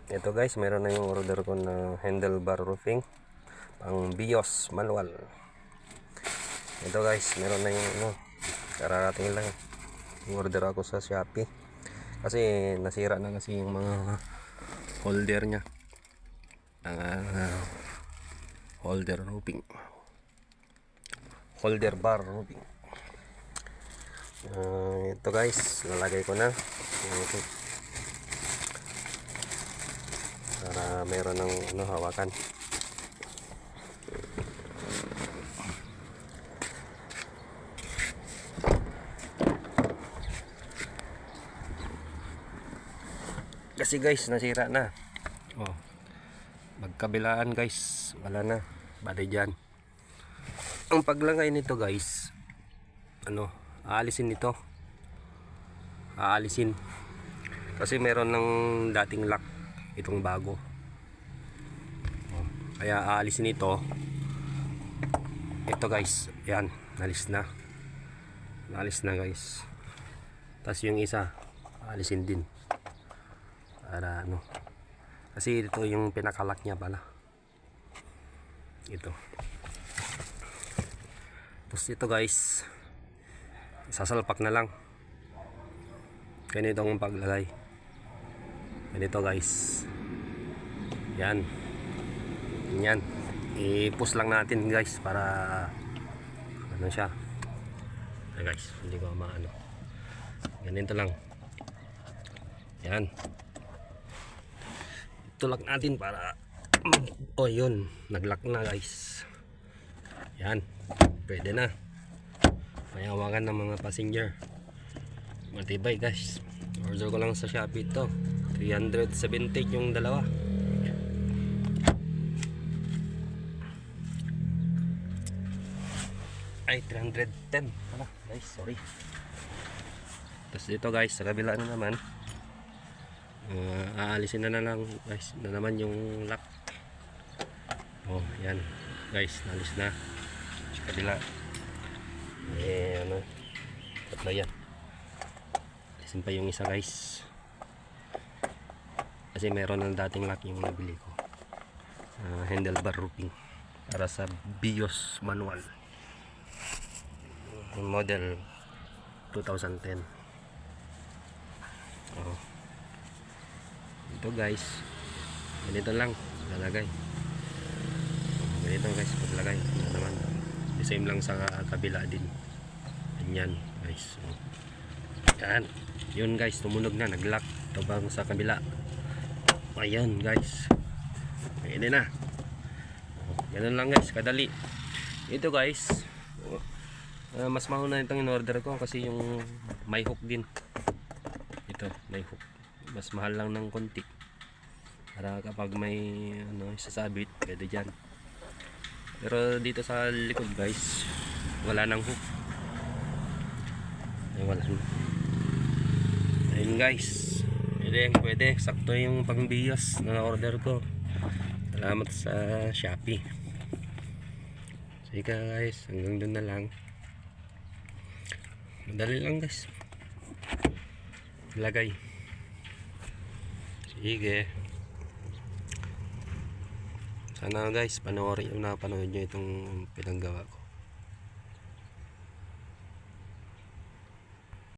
Ito guys, meron na yung order ko na handlebar roofing pang BIOS manual. Ito guys, meron na yung kararating lang. Order ako sa Shopee kasi nasira na kasi yung mga holder nya, holder roofing, holder bar roofing. Ito guys, lalagay ko na para meron ng hawakan. Kasi guys, nasira na. Magkabilaan guys, wala na. Bali dyan. Ang paglagay nito guys, aalisin nito. Aalisin. Kasi meron ng dating lock itong bago. Kaya aalisin ito. Ito guys, yan, nalis na. Nalis na guys. Tapos yung isa, aalisin din. Para kasi ito yung pinakalak niya pala, ito. Tapos ito guys, sasalpak na lang. Ganito ang paglagay. Ganito guys, yan, yan. I-push lang natin guys para siya. Ay guys, hindi ko maano. Ganito lang, yan. Tulak natin para yun, naglock na guys. Yan, pwede na. May hawakan ng mga passenger. Matibay guys. Order ko lang sa Shopee ito, 370 yung dalawa. Ay, 310 pala guys, sorry. Tapos dito guys, sa kabila na naman, aalisin na lang guys na naman yung lock. Yan guys, nalis na sa kabila. Tatlo yan. Alisin pa yung isa guys, kasi meron ng dating lock yung nabili ko. Handlebar roofing para sa BIOS manual, model 2010. Ito guys, ganito lang lalagay. Ganito guys paglagay. Ito naman, the same lang sa kabila din. Ganyan guys. Yan, yun guys, tumunog na, naglock. Ito bang sa kabila. Ayan guys, pwede na. Ganun lang guys, kadali. Ito guys, mas mahuna itong in-order ko kasi yung may hook din. Ito, may hook. Mas mahal lang ng konti. Para kapag may sasabit, pwede dyan. Pero dito sa likod guys, wala nang hook. Wala na. Ayun guys, pwede. Sakto yung pang BIOS na order ko. Salamat sa Shopee. Sige guys, hanggang dun na lang. Madali lang guys, lagay. Sige, sana guys panoorin nyo itong pinanggawa ko.